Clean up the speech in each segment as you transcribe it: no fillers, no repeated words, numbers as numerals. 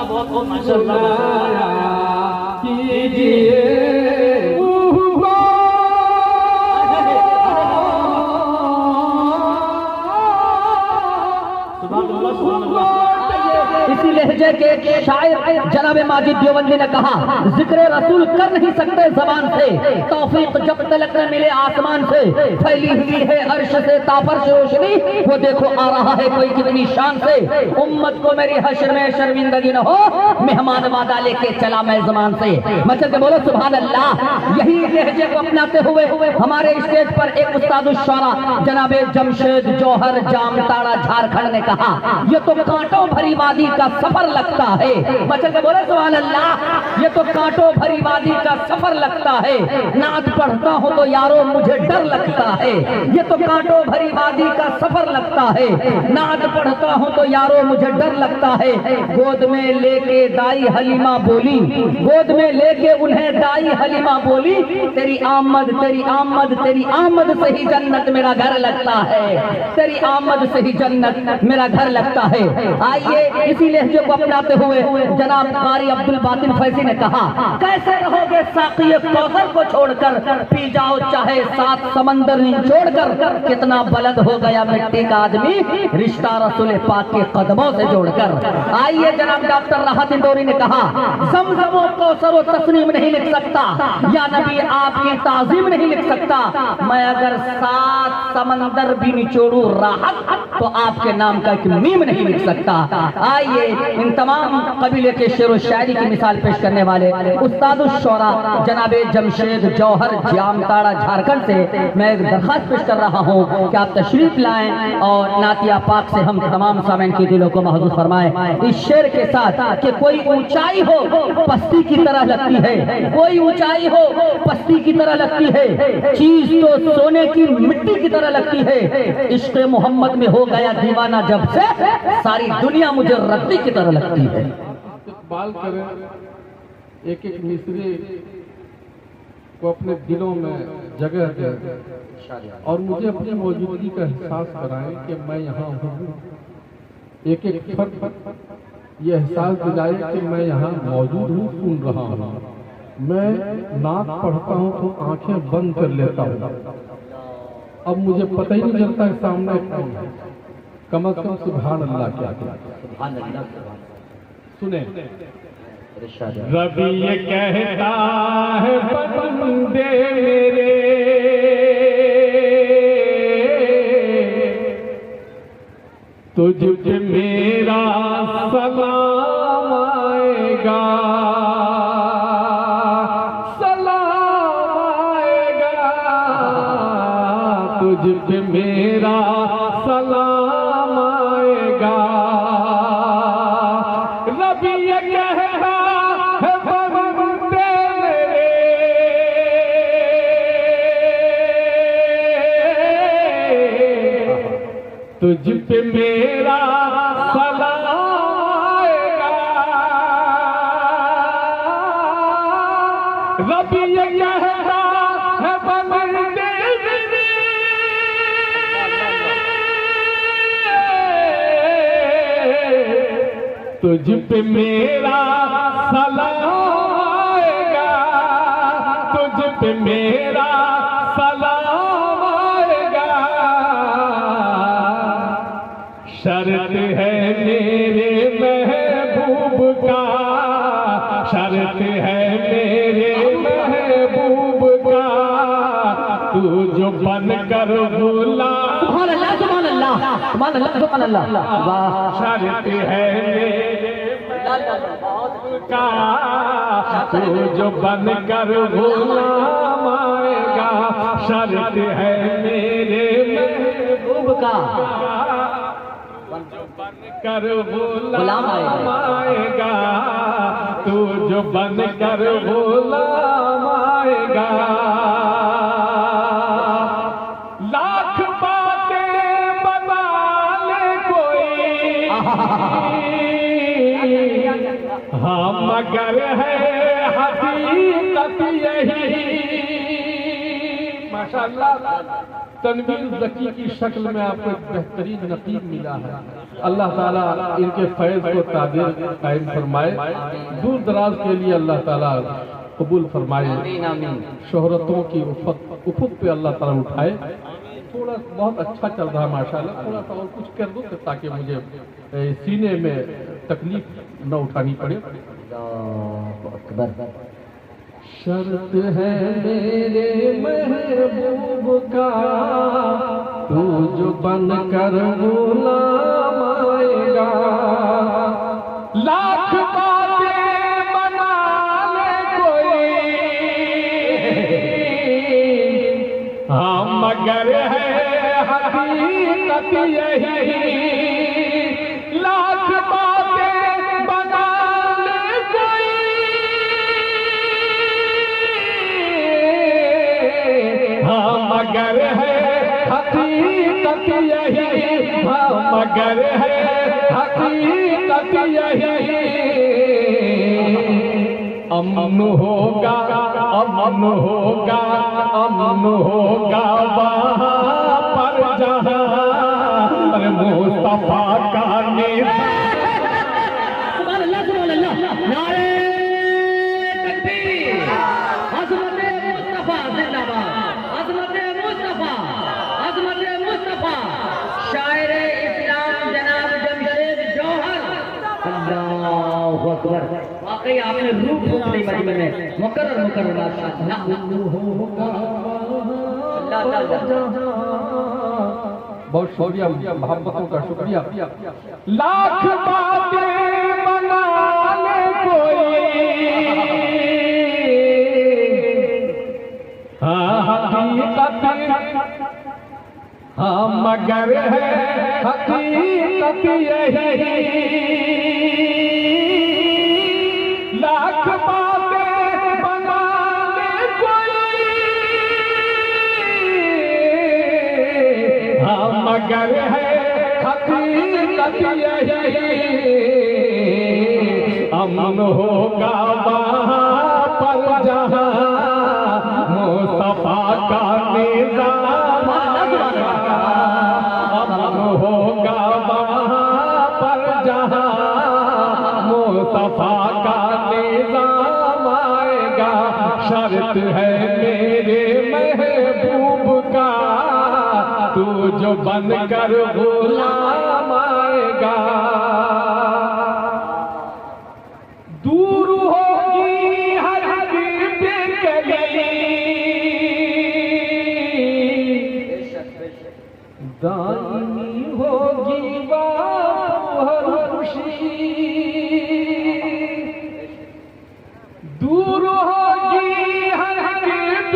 बहुत माशाअल्लाह कीजिए इसी लहजे के शायर जनाब माजिद देवबंदी ने कहा, जिक्र रसूल कर नहीं सकते जबान से, तौफीक जब तलक न मिले आसमान से, फैली हुई है अर्श से ताफर्श रोशनी, वो देखो आ रहा है कोई कितनी शान से, उम्मत को मेरी हश्र में शर्मिंदगी न हो, मेहमान वादा लेके चला मैं जमान से। मतलब के बोलो सुभान अल्लाह। यही लहजे को अपनाते हुए हमारे स्टेज पर एक उस्ताद शुरा जनाबे जमशेद जौहर जामताड़ा झारखंड ने कहा, ये तो कांटों भरी वादी का सफर लगता है। बचल के बोले सुभान अल्लाह। ये तो कांटों भरी वादी का सफर लगता है, नात पढ़ता हूँ तो यारो मुझे डर लगता है। ये तो कांटों भरी वादी का सफर लगता है, नात पढ़ता हूँ तो यारो मुझे डर लगता है। गोद में लेके दाई हलीमा बोली, गोद में लेके उन्हें दाई हलीमा बोली, तेरी आमद तेरी आमद तेरी आमद से ही जन्नत मेरा घर लगता है, तेरी आमद से ही जन्नत मेरा घर लगता है। आइए इसी लहजे को अपनाते हुए जनाब कारी अब्दुल बातिन फैजी ने कहा, कैसे रहोगे साक़ी कौसर को छोड़कर, पी जाओ चाहे 7 समंदर निचोड़कर, कितना बुलंद हो गया मिट्टी का आदमी रिश्ता रसूल पाक के कदमों से जोड़कर। आइए जनाब डॉक्टर राहत इंदौरी ने कहा, ज़मज़म व कौसर व तस्नीम नहीं लिख सकता, या नबी आपकी ताज़ीम नहीं लिख सकता, मैं अगर 7 समंदर भी निचोड़ू राहत तो आपके नाम का एक मीम नहीं लिख सकता। आइए इन तमाम कबीले के शेर व शायरी की मिसाल पेश करने वाले उस्ताद शुरा जनाबे जमशेद जौहर जामताड़ा झारखंड से मैं एक दरखास्त पेश कर रहा हूँ कि आप तशरीफ लाएं और नातिया पाक से हम तमाम सामईन के दिलों को महफूज फरमाएं इस शेर के साथ कि कोई ऊंचाई हो पस्ती की तरह लगती है, कोई ऊंचाई हो पस्ती की तरह लगती है, चीज तो सोने की मिट्टी की तरह लगती है, इश्क़ मोहम्मद में हो गया दीवाना जब से, सारी दुनिया मुझे रद्दी की तरह लगती है। इकबाल करें, एक एक मिसरे को अपने दिलों में जगह दें और मुझे अपनी मौजूदगी का एहसास कराएं कि मैं यहाँ हूँ। एक एक फर्द ये एहसास दिलाए कि मैं यहाँ मौजूद हूँ, सुन रहा हूँ। मैं नात पढ़ता हूँ तो आंखें बंद कर लेता हूँ, अब मुझे पता ही नहीं चलता है सामने कौन है। कम से कम सुभान अल्लाह क्या सुने। रबी ये कहता है बंदे मेरे, तुझ पे मेरा सलाम आएगा, सलाम आएगा, तुझ पे मेरा सलाम आएगा। रबी ये कहता है बंदे मेरे, तुझ पे मेरा सलाम आएगा। रबी ये कहता है बंदे मेरे, तुझ पे मेरा सलाम आएगा, तुझ पे मेरा सलाम आएगा। शर्त है मेरे महबूब का, शर्त है मेरे महबूब का, तू जो बन कर बुला। सुभान अल्लाह सुभान अल्लाह। सुभान अल्लाह, सुभान अल्लाह। वाह, शर्त है का तू जो बन कर गुलाम आएगा, शर्त है मेरे महबूब का जो बन कर गुलाम आएगा, तू जो बन कर गुलाम आएगा। लाख बातें बना ले कोई, हाँ मगर है हकीकत यही। माशाअल्लाह, तनवीर ज़की की शक्ल में आपको एक बेहतरीन नकीब मिला है। अल्लाह ताला इनके फैज़ को ताबीर कायम फरमाए, दूर दराज के लिए अल्लाह ताला कबूल फरमाए, शोहरतों की उफुक पे अल्लाह ताला उठाए। थोड़ा बहुत अच्छा चल रहा है माशाल्लाह, थोड़ा सा और कुछ कर दो ताकि मुझे सीने में तकलीफ न उठानी पड़े। शर्त है मेरे महबूब का, तू जो बन कर गुलाम आएगा। लाख बातें बना ले कोई, हाँ मगर है हकीकत यही। लाख बातें बना ले कोई, हाँ मगर है हकीकत यही। हाँ मगर है हकीकत यही। अमन होगा, अमन होगा, अमन होगा वहाँ पर जहाँ मुस्तफा का सुभान अल्लाह, सुभान अल्लाह। नारे तकबीर, अज़मत मुस्तफा जिंदाबाद, अज़मत मुस्तफा, अज़मत मुस्तफा। शायर इस्लाम जनाब जमशेद जौहर, अल्लाहु अकबर। वाकई आपने रूप अपनी मजमे में मुकर्रर मुकर्रर बहुत शुक्रिया, मोहब्बतों का शुक्रिया। लाख बातें बना ले कोई, हाँ हकीकत, हाँ मगर है हकीकत यही। लाख बातें बना ले कोई, हाँ मगर है हकीकत यही। अमन होगा वहाँ पर जहाँ मुस्तफा का निज़ाम आएगा। अमन होगा वहाँ पर जहाँ मुस्तफा का निज़ाम आएगा। शर्त है मेरे महबूब का, तू जो बन कर गुलाम आएगा। दूर होगी हर गई, दानी होगी बाहर खुशी। दूर होगी हर गई,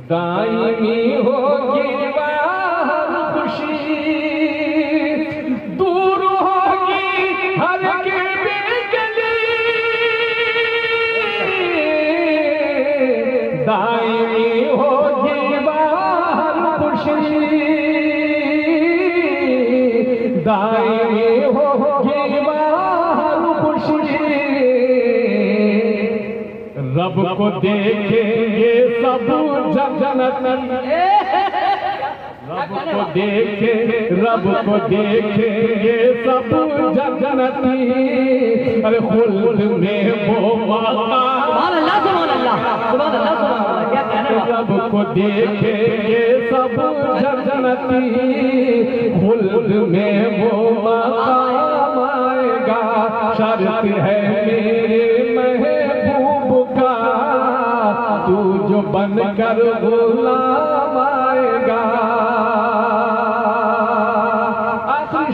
दायमी होगी बाहर खुशी। दूर होगी हर गली, दायमी होगी बाहर खुशी। दायमी होगी बाहर खुशी। रब को देखेंगे सब जन्नत, रब को देखे, रब को देखेंगे सब जन्नती। अरे खुल्द में वो सुभान अल्लाह, सुभान अल्लाह, सुभान अल्लाह, सुभान अल्लाह। क्या कहने वाला। रब को देखेंगे सब जन्नती। खुल्द में वो मकाम आएगा। शर्त है मेरे महबूब का, तू जो बन कर गुलाम आएगा।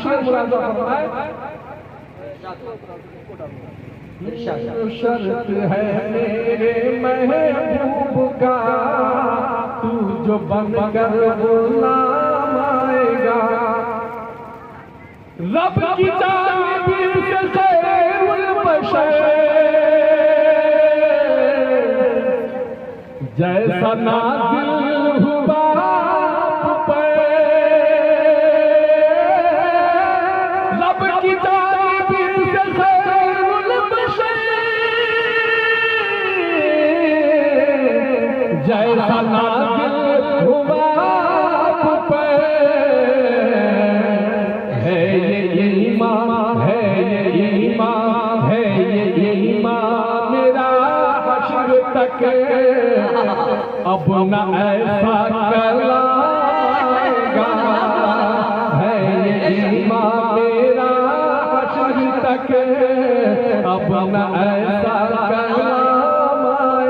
शेर मुरादा फरमाए, शर्त है मेरे महबूब का तू जो बनकर गुलाम आएगा, रब की जानिब से खैरुल बशर जैसा नाज़िल हुआ आप पे, रब की जानिब से खैरुल बशर जैसा नाज़िल हुआ आप पे, है ये ईमान, है ये ईमान, है ये ईमान मेरा हश्र तक अब न ऐसा कहलाएगा, है ये ईमान मेरा हश्र तक अब न ऐसा कहलाएगा,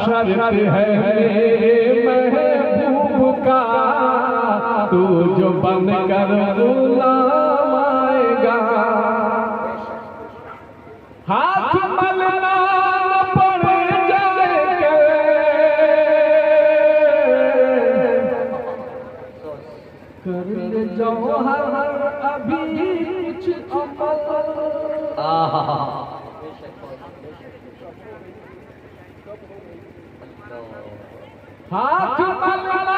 शर्त है मेरे महबूब का तू जो बनकर गुलाम आएगा, हाथ मलना पड़ जाएगा, कर ले जौहर अभी कुछ अमल, हाथ मलना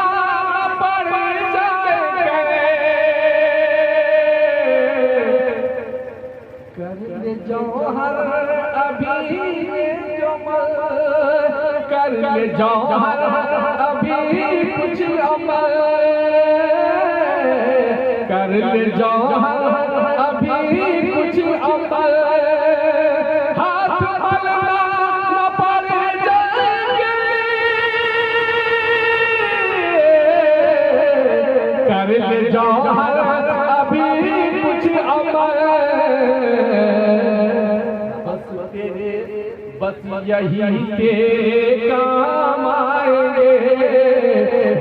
पड़ जाएगा, कर ले जौहर अभी अमल, कर ले जौहर अभी कुछ अमल, कर ले जौहर अभी कुछ अमल, हाथ मलना पड़ जाएंगे, कर ले जौहर अभी कुछ अमल, बस यही तेरे काम आएंगे,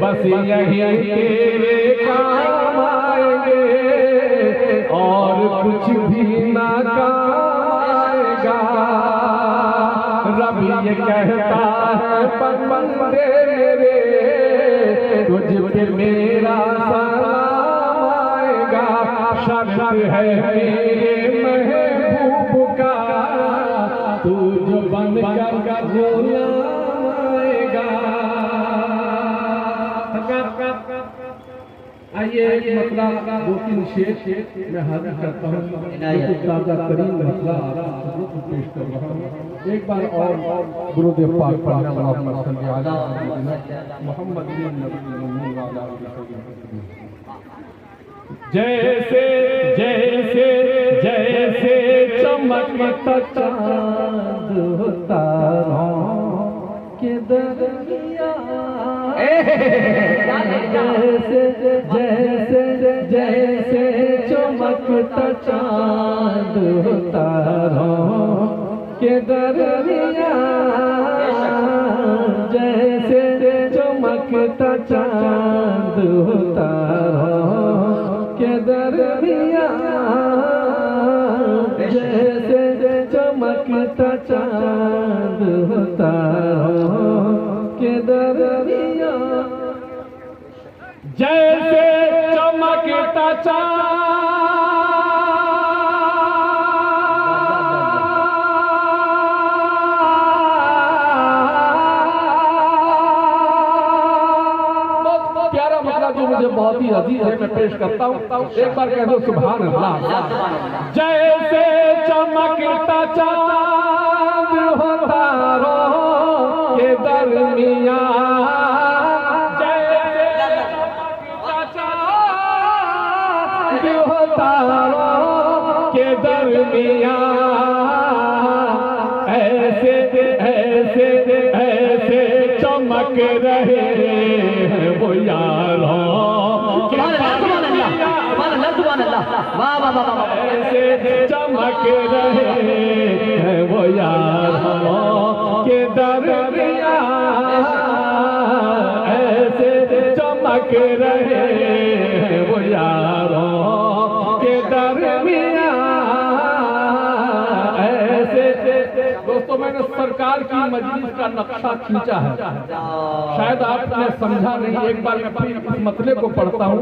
बस यही तेरे काम आएंगे, और कुछ भी ना काम आएगा, रब ये कहता है बंदे मेरे तुझ पे मेरा सलाम आएगा, शर्त है मेरे महबूब का तू जो बनकर गुलाम आएगा। आइए एक मसला दो तीन शेर मैं हाजिर करता हूँ, ताज़ा तरीन मसला पेश कर रहा हूँ। एक बार और गुरुदेव पाक पढ़ना मोहम्मद जैसे जैसे जैसे चमकता चाँद तारों के दरमियाँ, जैसे जैसे जैसे चमकता चाँद तारों के दरमियाँ, जैसे चमकता चाँद तारों के दरमियाँ, जैसे चमकता चाँद तारों के दरमियाँ, जैसे चमकता चाँद जो मुझे बहुत ही अजीज है मैं पेश करता हूँ, एक बार कह दो सुभान अल्लाह। जैसे चमकता चाँद हो तारों के दरमियाँ, जैसे चमकता चाँद हो तारों के दरमियाँ, ऐसे ऐसे ऐसे चमक रहे हैं वो यारों, ऐसे चमक रहे हैं वो यारों के दरमियाँ, ऐसे चमक रहे हैं वो यारों तो मैंने सरकार की मजलिस का नक्शा खींचा है, शायद आपने समझा नहीं। एक बार मैं फिर इस मसले को पढ़ता हूँ,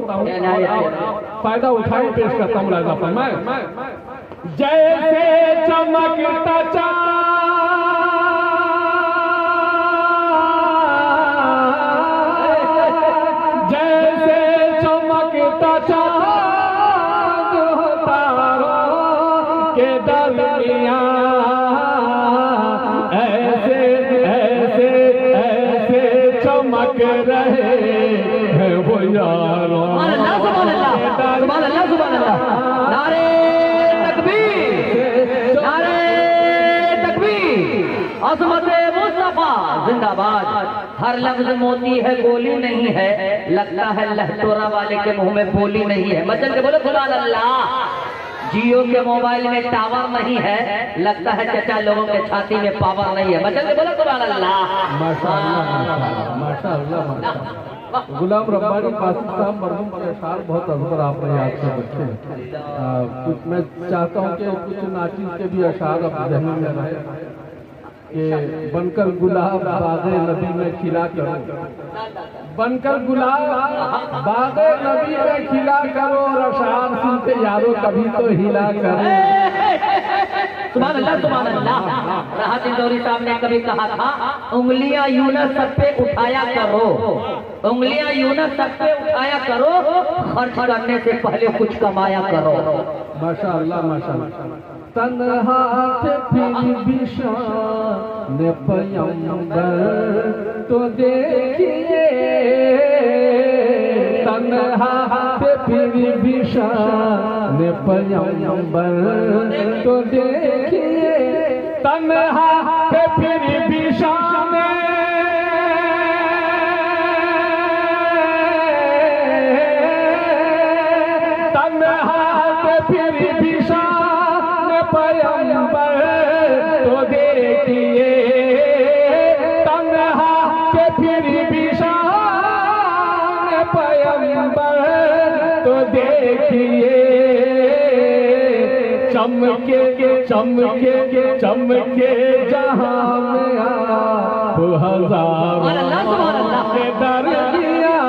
फायदा उठाए पेश करता हूँ राजा पर मैं। जैसे चमकता चाँद के दरमियाँ ऐसे ऐसे ऐसे चमक रहे हैं वो यारों। सुभान अल्लाह, सुभान अल्लाह। नारे तकबीर, नारे तकबीर। अज़मत मुस्तफा जिंदाबाद। हर लफ्ज मोती है गोली नहीं है, लगता है लहटोरा वाले के मुंह में बोली नहीं है। मचल के बोलो सुभान अल्लाह। जियो के मोबाइल में टावर नहीं है, लगता है चचा लोगों के छाती में पावर नहीं है। मचल के बोलो सुभान अल्लाह। माशाअल्लाह, माशाअल्लाह। गुलाम रब्बानी कासिम साहब मरहूम के अशार बहुत अजबर आपने याद से रखे। कुछ मैं चाहता हूँ कि कुछ नाचिज के भी अशार अब ज़हन में रहे कि बनकर गुलाब बाग़े नबी में खिला करो, बनकर गुलाब बाग़े नबी में खिला करो, और अशार सुनते यारो कभी तो हिला करो। सुभान अल्लाह, सुभान अल्लाह। राहत इंदौरी साहब ने कभी कहा था, उंगलियां यूं न सब पे उठाया करो, उंगलियां यूं न सब पे उठाया करो, खर्च करने से पहले कुछ कमाया करो। माशाअल्लाह, माशाअल्लाह। तन्हा थे फिर भी शान पैगंबर तो देखिए, तन्हा थे फिर भी शान पैगंबर तो देखिए, तन्हा थे फिर भी शान तन्हा थे फिर भी शान पैगंबर तो देखिए, तन्हा के फिर भी शान पैगंबर तो देखिए। चमके चमके चमके जहां में आप हज़ारों के दरमियाँ,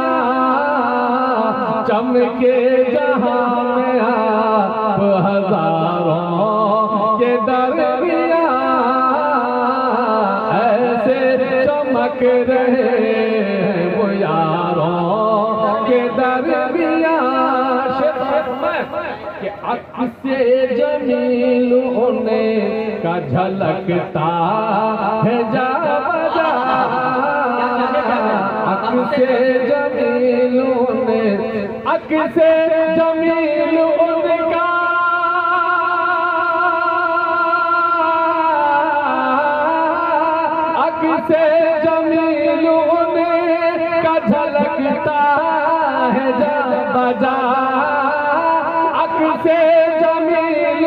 चमके जहां में आप हज़ारों के दरमियाँ ऐसे चमक रहे हैं वो यारों के दरमियाँ। कि अक्स से जमील उन्हें का झलकता है जा बजा, अक्स से जमील उन्हें, अक्स से जमील उनका से जमील का झलकता है जा बजा, अक से जमील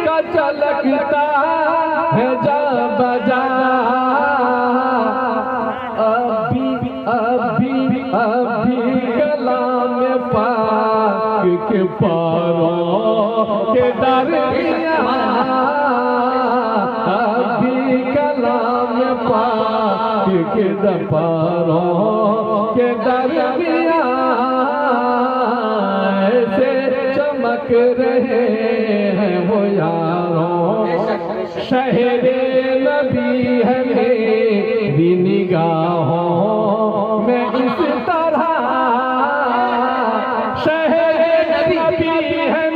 का झलकता है जा बजा। अभी कलाम पाक के पारों के दरमियाँ, कलाम पाक के दपारों के दरमियाँ ऐसे चमक रहे हैं वो यारों। शहरे नबी है मेरी निगाहों में इस तरह, शहरे नबी है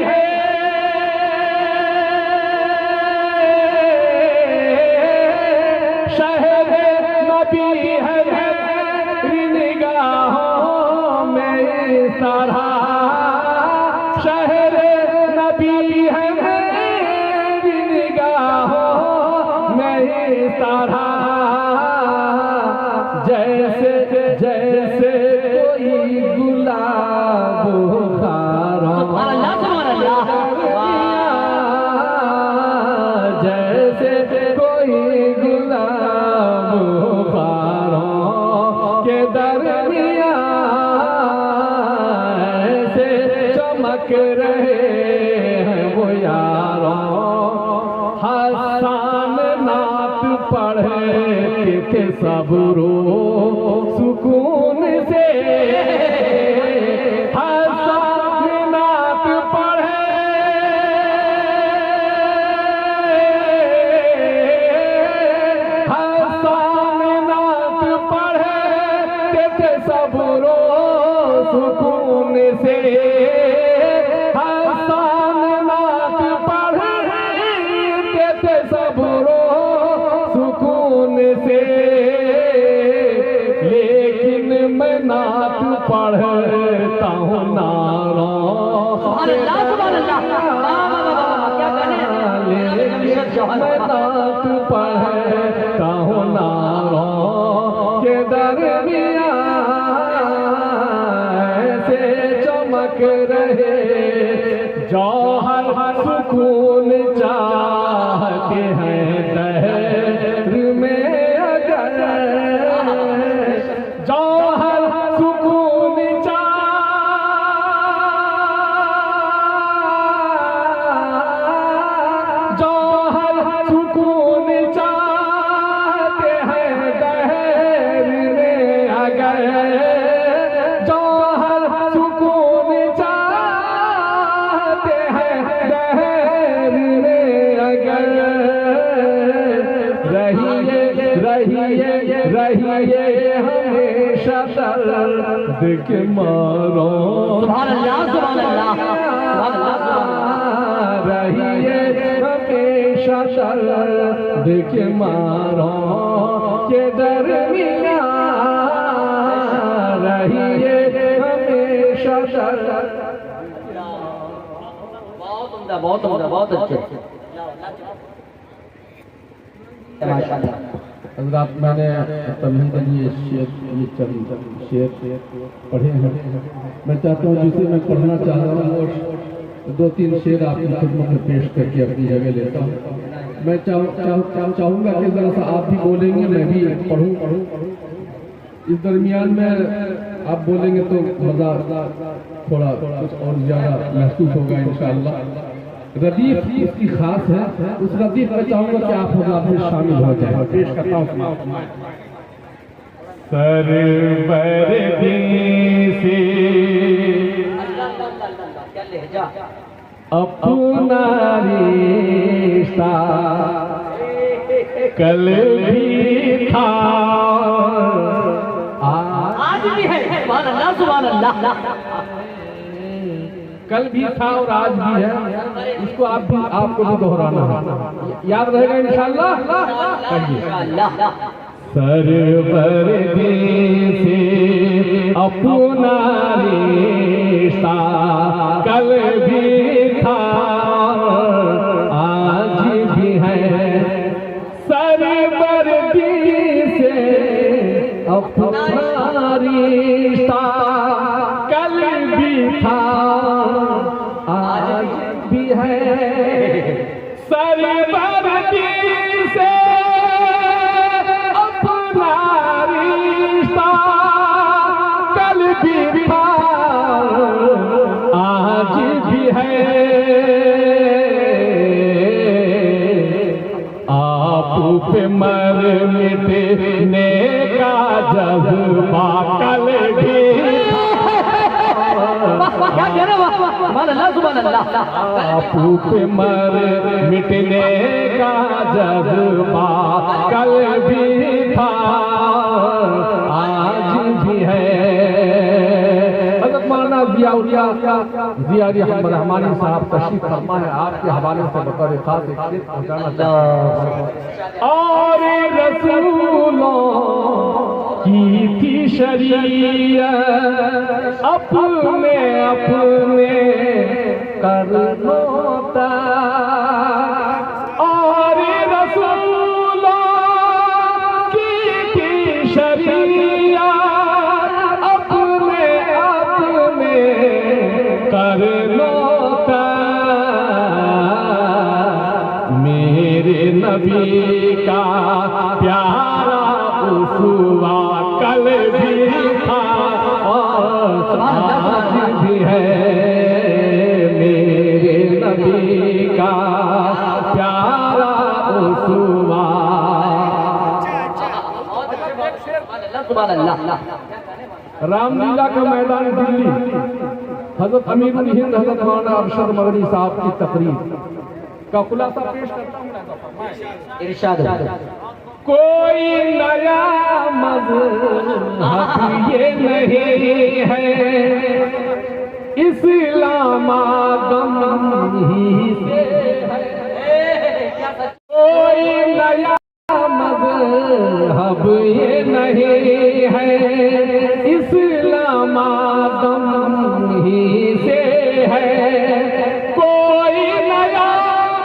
सारा, शहरे नबी है मेरी निगाहों में सारा। जैसे जैसे कोई गुलाब जैसे कोई गुलाब खारों के दरमियाँ चमक रहे हैं वो यारों। हसन के थे सब रो सुकून से नात पढ़े नात पढ़े के थे सब रो सुकून से नात पढ़े के थे सब रो सुकून से लेकिन मैं नात पढ़ता हूँ नारा मैं नात पढ़ता हूँ नारा के दरमियाँ से चमक रहे जौहर सुकून चाहते हैं दहर में अगर जौहर सुकून जौहर सुकून चाहते हैं दहर में अगर जौहर सुकून चाहते हैं दहर में अगर रहिए रहिए रहिए हमेशा दर्द के मारो रहिए हमेशा दर्द के मारो के दरमियाँ रहिए हमेशा दर्द। बहुत उम्दा, बहुत अच्छे। हज़रात मैंने तभी के लिए ये चंद शेर पढ़े हैं। मैं चाहता हूँ जिसे मैं पढ़ना चाह रहा हूँ वो 2-3 शेर आपकी खिदमत में पेश करके अपनी जगह लेता हूँ। मैं चाहूँगा कि ज़रा सा आप भी बोलेंगे मैं भी पढ़ूँ। इस दरमियान में आप बोलेंगे तो मज़ा थोड़ा कुछ और ज़्यादा महसूस होगा इंशाअल्लाह। रदीफ इसकी खास है, उस रदीफ में चाहूँगा कि आप हज़रात में शामिल हो जाए। पेश करता हूँ सरबरदी से अपना रिश्ता कल भी था आज भी है। सुभान अल्लाह, सुभान अल्लाह। कल भी था और आज भी है। इसको आपको भी दोहराना है, याद रहेगा इंशाअल्लाह। सरबरदी से अपना रिश्ता कल भी था आज भी है। सरबरदी से अपना रिश्ता कल भी था आज भी है। सरबरदी से अपना रिश्ता कल भी था आज भी है। आप पे मर मिटने का जज्बा कल भी क्या कह रहे हो? सुभान अल्लाह, सुभान अल्लाह। आपू पे मर मिटने का जज्बा कल भी था आज भी है। हज़रत मौलाना ज़िया रहमानी साहब तशरीफ फरमा है, आपके हवाले से बतौर खास एक शेर पहुंचाना चाहता हूं। और रसूलों की थी शरीयत अपने अपने कर्मों तक। और रसूलों की थी शरीयत अपने अपने कर्मों तक। मेरे नबी का प्यारा उसवा कल भी था और आज भी है। मेरे नबी का प्यारा उसवा सुभान अल्लाह। रामलीला का मैदान दिल्ली, हजरत अमीरुल हिंद हजरत मौलाना अरशद मदनी साहब की तकरीर का खुलासा पेश करता हूँ। इरशाद। कोई नया मज़हब ये नहीं है, इस्लाम आदम ही से है। कोई नया मज़हब ये नहीं है, इस्लाम आदम ही से है। कोई नया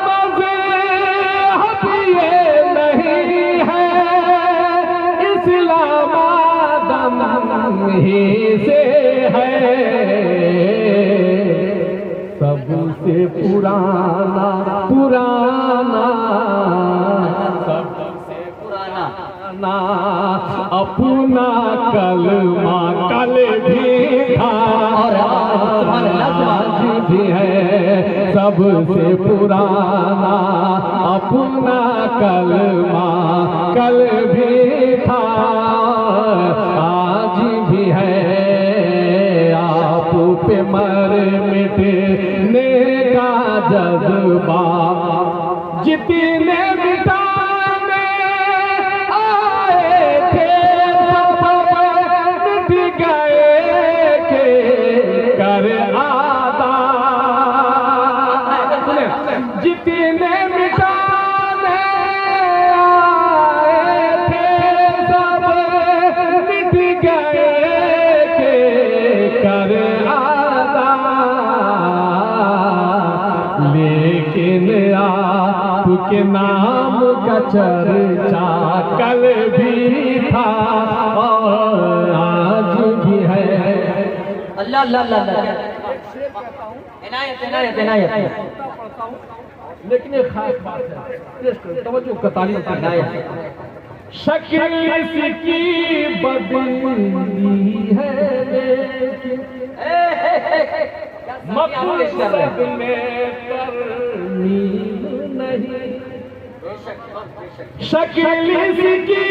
मज़हब ये नहीं है, इस्लाम आदम ही से है। सबसे पुराना पुराना ना अपना कलमा कल भी था और आज भी है। सबसे पुराना अपना कलमा कल भी था, आज भी है। आप पे मर मिटने का जज्बा जितने मिटाने आए थे, सब मिट गए के कर आदा। जितने मिटाने आए थे, सब मिट गए के कर आदा। लेकिन आपके नाम का चर्चा कल भी था और आज भी है। अल्लाह अल्लाह अल्लाह। इनायत इनायत इनायत। लेकिन एक खास बात है, तवज्जो का तालीम शक्ल इसकी बदली है, मकसद में तरमीम नहीं। शक्ल इसकी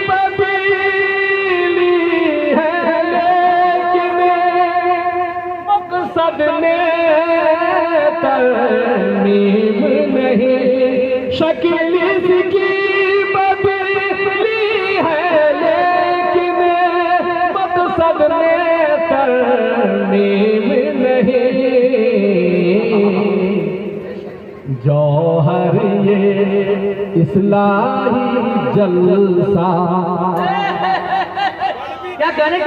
बदली है, लेकिन मकसद में तरमीम नहीं। शक्ल इसकी बदली है, लेकिन मकसद में तरमीम नहीं। जौहर ये इस्लाही जलसा। क्या कहने